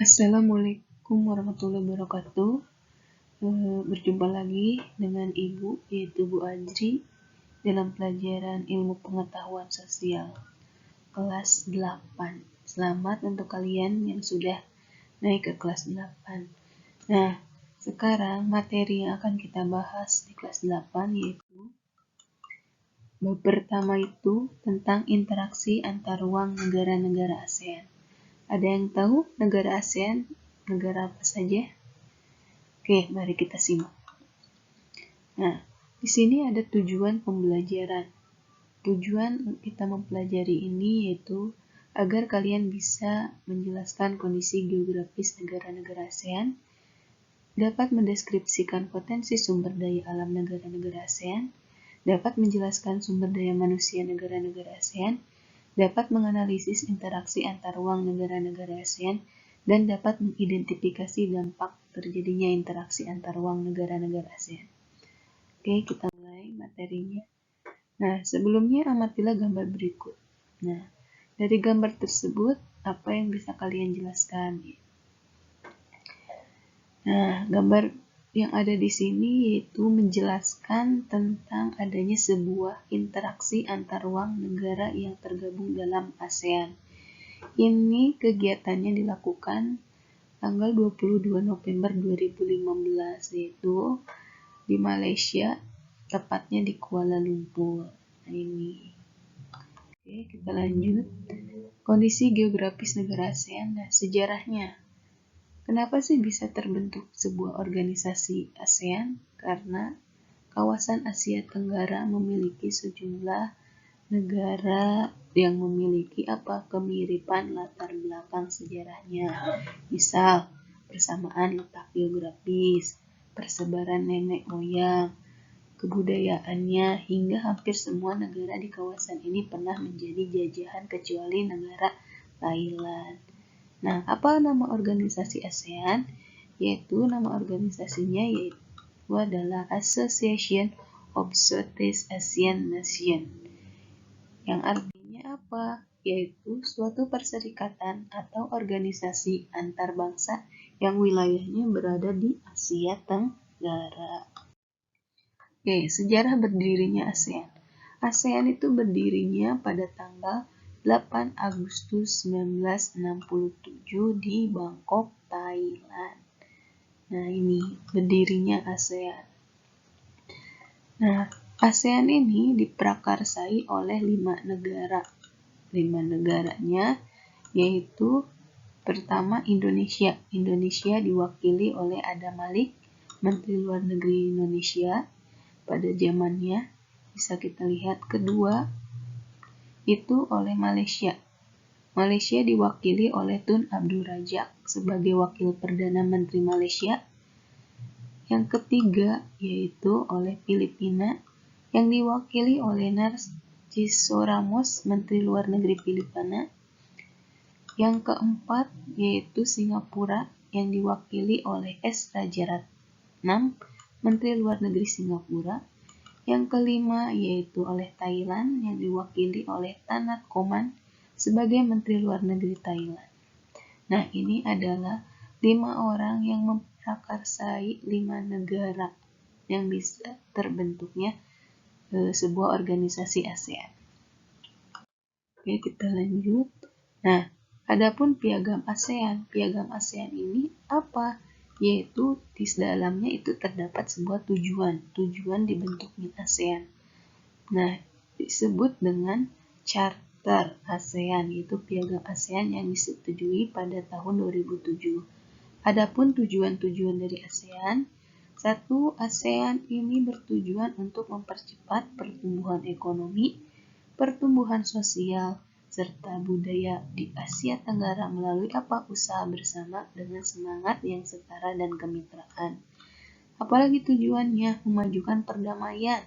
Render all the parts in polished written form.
Assalamualaikum warahmatullahi wabarakatuh. Berjumpa lagi dengan Ibu, yaitu Bu Ajri, dalam pelajaran Ilmu Pengetahuan Sosial kelas 8. Selamat untuk kalian yang sudah naik ke kelas 8. Nah, sekarang materi yang akan kita bahas di kelas 8 yaitu bab pertama itu tentang interaksi antar ruang negara-negara ASEAN. Ada yang tahu negara ASEAN negara apa saja? Oke, mari kita simak. Nah, di sini ada tujuan pembelajaran. Tujuan kita mempelajari ini yaitu agar kalian bisa menjelaskan kondisi geografis negara-negara ASEAN, dapat mendeskripsikan potensi sumber daya alam negara-negara ASEAN, dapat menjelaskan sumber daya manusia negara-negara ASEAN, dapat menganalisis interaksi antar ruang negara-negara ASEAN, dan dapat mengidentifikasi dampak terjadinya interaksi antar ruang negara-negara ASEAN. Oke, kita mulai materinya. Nah, sebelumnya amatilah gambar berikut. Nah, dari gambar tersebut, apa yang bisa kalian jelaskan? Nah, gambar yang ada di sini yaitu menjelaskan tentang adanya sebuah interaksi antar ruang negara yang tergabung dalam ASEAN. Ini kegiatannya dilakukan tanggal 22 November 2015, yaitu di Malaysia, tepatnya di Kuala Lumpur. Nah, ini. Oke, kita lanjut. Kondisi geografis negara ASEAN dan sejarahnya. Kenapa sih bisa terbentuk sebuah organisasi ASEAN? Karena kawasan Asia Tenggara memiliki sejumlah negara yang memiliki kemiripan latar belakang sejarahnya. Misal, persamaan letak geografis, persebaran nenek moyang, kebudayaannya, hingga hampir semua negara di kawasan ini pernah menjadi jajahan kecuali negara Thailand. Nah, apa nama organisasi ASEAN? Yaitu nama organisasinya adalah Association of Southeast Asian Nations. Yang artinya apa? Yaitu suatu perserikatan atau organisasi antar bangsa yang wilayahnya berada di Asia Tenggara. Oke, sejarah berdirinya ASEAN. ASEAN itu berdirinya pada tanggal 8 Agustus 1967 di Bangkok, Thailand. Nah, ini berdirinya ASEAN. Nah, ASEAN ini diprakarsai oleh 5 negara. 5 negaranya yaitu pertama Indonesia. Indonesia diwakili oleh Adam Malik, Menteri Luar Negeri Indonesia pada zamannya. Bisa kita lihat. Kedua itu oleh Malaysia. Malaysia diwakili oleh Tun Abdul Razak sebagai Wakil Perdana Menteri Malaysia. Yang ketiga yaitu oleh Filipina yang diwakili oleh Narciso Ramos, Menteri Luar Negeri Filipina. Yang keempat yaitu Singapura yang diwakili oleh S. Rajaratnam, Menteri Luar Negeri Singapura. Yang kelima yaitu oleh Thailand yang diwakili oleh Tanat Koman sebagai Menteri Luar Negeri Thailand. Nah, ini adalah 5 orang yang memprakarsai 5 negara yang bisa terbentuknya sebuah organisasi ASEAN. Oke, kita lanjut. Nah, adapun piagam ASEAN. Piagam ASEAN ini apa? Yaitu di dalamnya itu terdapat sebuah tujuan dibentuknya ASEAN. Nah, disebut dengan Charter ASEAN, yaitu piagam ASEAN yang disetujui pada tahun 2007. Adapun tujuan-tujuan dari ASEAN, 1. ASEAN ini bertujuan untuk mempercepat pertumbuhan ekonomi, pertumbuhan sosial, serta budaya di Asia Tenggara melalui usaha bersama dengan semangat yang setara dan kemitraan. Apalagi tujuannya memajukan perdamaian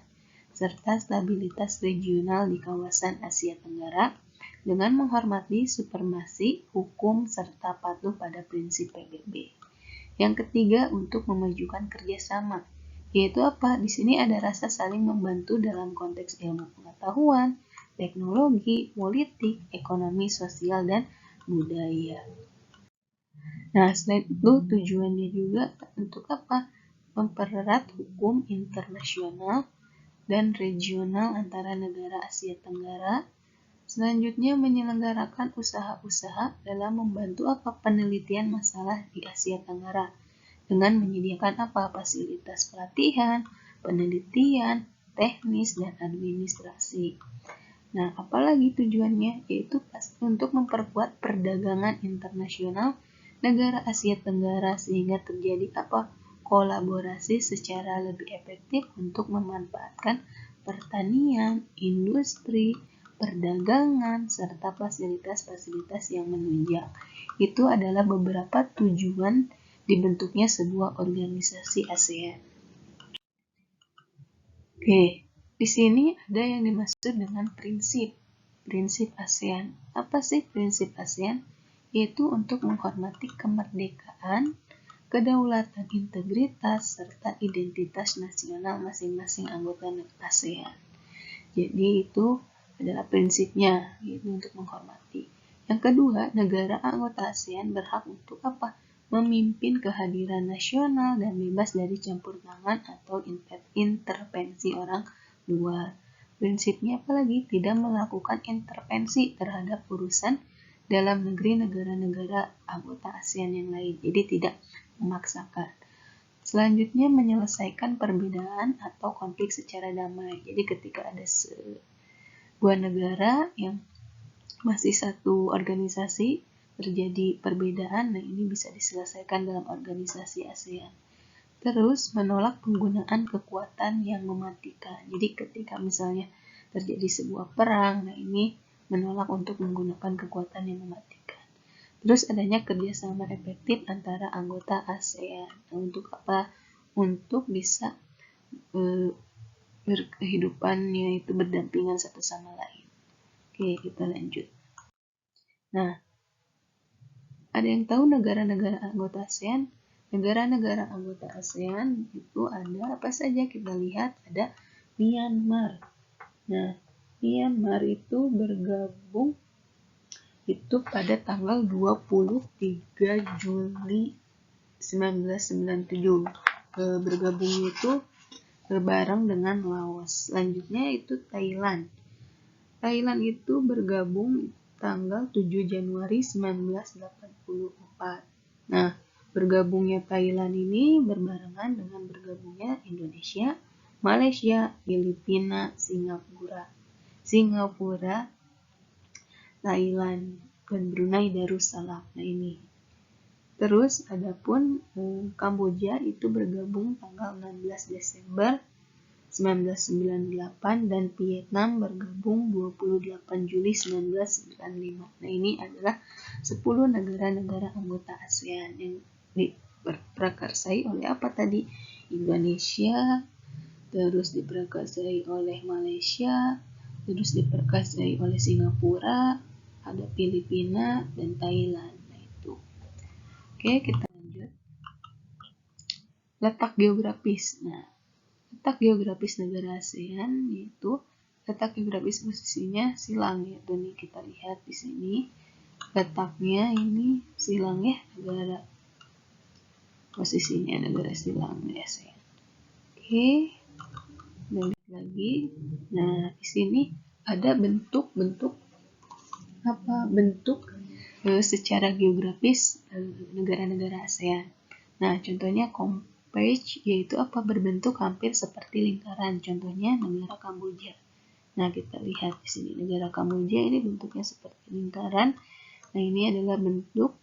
serta stabilitas regional di kawasan Asia Tenggara dengan menghormati supremasi hukum serta patuh pada prinsip PBB. Yang ketiga, untuk memajukan kerjasama, yaitu apa? Di sini ada rasa saling membantu dalam konteks ilmu pengetahuan, teknologi, politik, ekonomi, sosial, dan budaya. Nah, selain itu tujuannya juga untuk apa? Mempererat hukum internasional dan regional antara negara Asia Tenggara. Selanjutnya menyelenggarakan usaha-usaha dalam membantu apa? Penelitian masalah di Asia Tenggara dengan menyediakan apa? Fasilitas pelatihan, penelitian, teknis, dan administrasi. Nah, apalagi tujuannya? Yaitu untuk memperkuat perdagangan internasional negara Asia Tenggara sehingga terjadi apa? Kolaborasi secara lebih efektif untuk memanfaatkan pertanian, industri, perdagangan, serta fasilitas-fasilitas yang menunjang. Itu adalah beberapa tujuan dibentuknya sebuah organisasi ASEAN. Oke, di sini ada yang dimaksud dengan prinsip ASEAN. Apa sih prinsip ASEAN? Yaitu untuk menghormati kemerdekaan, kedaulatan, integritas, serta identitas nasional masing-masing anggota ASEAN. Jadi itu adalah prinsipnya, yaitu untuk menghormati. Yang kedua, negara anggota ASEAN berhak untuk apa? Memimpin kehadiran nasional dan bebas dari campur tangan atau intervensi orang luar. Prinsipnya apalagi? Tidak melakukan intervensi terhadap urusan dalam negeri negara-negara anggota ASEAN yang lain. Jadi tidak memaksakan. Selanjutnya menyelesaikan perbedaan atau konflik secara damai. Jadi ketika ada sebuah negara yang masih satu organisasi terjadi perbedaan, nah ini bisa diselesaikan dalam organisasi ASEAN. Terus menolak penggunaan kekuatan yang mematikan. Jadi ketika misalnya terjadi sebuah perang, nah ini menolak untuk menggunakan kekuatan yang mematikan. Terus adanya kerjasama efektif antara anggota ASEAN. Nah, untuk apa? Untuk bisa berkehidupannya itu berdampingan satu sama lain. Oke, kita lanjut. Nah, ada yang tahu negara-negara anggota ASEAN? Negara-negara anggota ASEAN itu ada apa saja? Kita lihat ada Myanmar. Nah, Myanmar itu bergabung itu pada tanggal 23 Juli 1997. Bergabung itu bareng dengan Laos. Selanjutnya itu Thailand. Thailand itu bergabung tanggal 7 Januari 1984. Nah, bergabungnya Thailand ini berbarengan dengan bergabungnya Indonesia, Malaysia, Filipina, Singapura, Thailand, dan Brunei Darussalam. Nah ini. Terus adapun Kamboja itu bergabung tanggal 16 Desember 1998 dan Vietnam bergabung 28 Juli 1995. Nah ini adalah 10 negara-negara anggota ASEAN yang diprakarsai oleh apa tadi? Indonesia, terus diprakarsai oleh Malaysia, terus diprakarsai oleh Singapura, ada Filipina dan Thailand. Nah itu. Oke, kita lanjut. Letak geografis. Nah, letak geografis negara ASEAN yaitu letak geografis posisinya silang, yaitu nih kita lihat di sini letaknya ini silang ya, negara posisinya negara silang di ASEAN. Oke, balik lagi. Nah, di sini ada bentuk secara geografis negara-negara ASEAN. Nah, contohnya page yaitu apa? Berbentuk hampir seperti lingkaran. Contohnya negara Kamboja. Nah, kita lihat di sini negara Kamboja ini bentuknya seperti lingkaran. Nah, ini adalah bentuk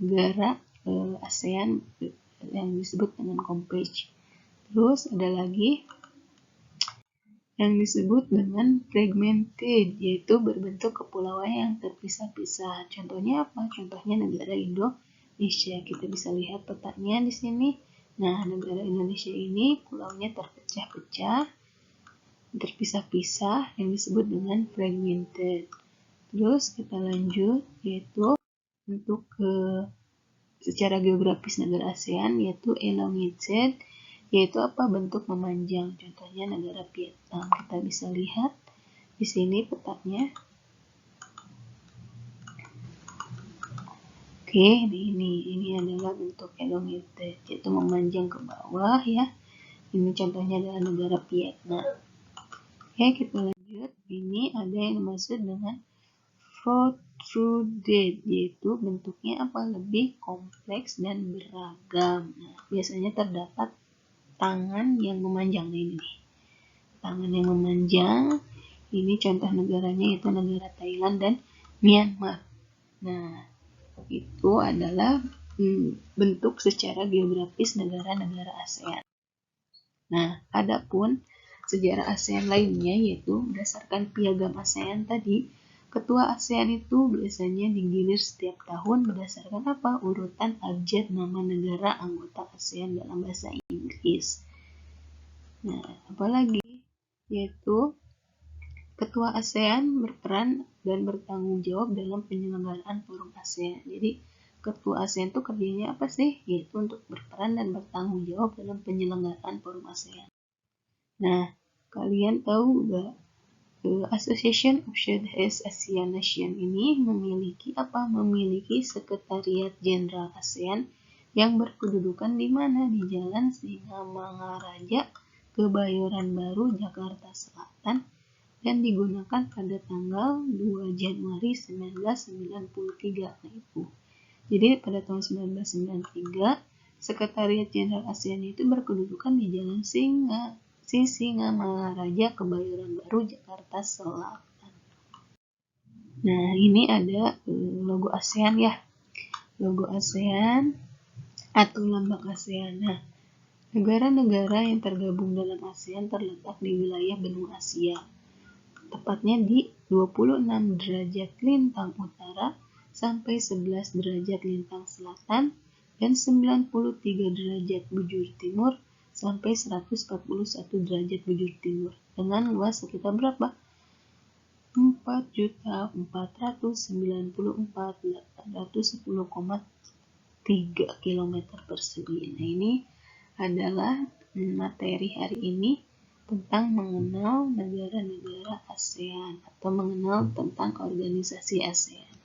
negara ASEAN yang disebut dengan page. Terus ada lagi yang disebut dengan fragmented, yaitu berbentuk kepulauan yang terpisah-pisah. Contohnya apa? Contohnya negara Indonesia. Kita bisa lihat petanya di sini. Nah, negara Indonesia ini pulaunya terpecah-pecah, terpisah-pisah yang disebut dengan fragmented. Terus kita lanjut, yaitu untuk secara geografis negara ASEAN yaitu elongated, yaitu apa? Bentuk memanjang. Contohnya negara Vietnam. Kita bisa lihat di sini petanya. Oke, ini adalah bentuk elongated, yaitu memanjang ke bawah ya. Ini contohnya adalah negara Vietnam. Oke, kita lanjut. Ini ada yang dimaksud dengan protruded, yaitu bentuknya apa? Lebih kompleks dan beragam. Nah, biasanya terdapat tangan yang memanjang. Nah, ini nih. Tangan yang memanjang. Ini contoh negaranya yaitu negara Thailand dan Myanmar. Nah, itu adalah bentuk secara geografis negara-negara ASEAN. Nah, adapun sejarah ASEAN lainnya yaitu berdasarkan piagam ASEAN tadi, ketua ASEAN itu biasanya digilir setiap tahun berdasarkan apa? Urutan abjad nama negara anggota ASEAN dalam bahasa Inggris. Nah, apalagi yaitu ketua ASEAN berperan dan bertanggung jawab dalam penyelenggaraan forum ASEAN. Jadi, ketua ASEAN itu kerjanya apa sih? Yaitu untuk berperan dan bertanggung jawab dalam penyelenggaraan forum ASEAN. Nah, kalian tahu nggak? Association of Southeast Asian Nations ini memiliki apa? Memiliki sekretariat jenderal ASEAN yang berkedudukan di mana? Di Jalan Singamangaraja, Kebayoran Baru, Jakarta Selatan, dan digunakan pada tanggal 2 Januari 1993. Nah, itu. Jadi pada tahun 1993, Sekretariat Jenderal ASEAN itu berkedudukan di Jalan Singamangaraja, Kebayoran Baru, Jakarta Selatan. Nah, ini ada logo ASEAN ya. Logo ASEAN atau lambang ASEAN. Nah, negara-negara yang tergabung dalam ASEAN terletak di wilayah benua Asia. Tepatnya di 26 derajat lintang utara sampai 11 derajat lintang selatan dan 93 derajat bujur timur sampai 141 derajat bujur timur dengan luas sekitar berapa? 4.494.810,3 km persegi. Nah, ini adalah materi hari ini tentang mengenal negara-negara ASEAN atau mengenal tentang organisasi ASEAN.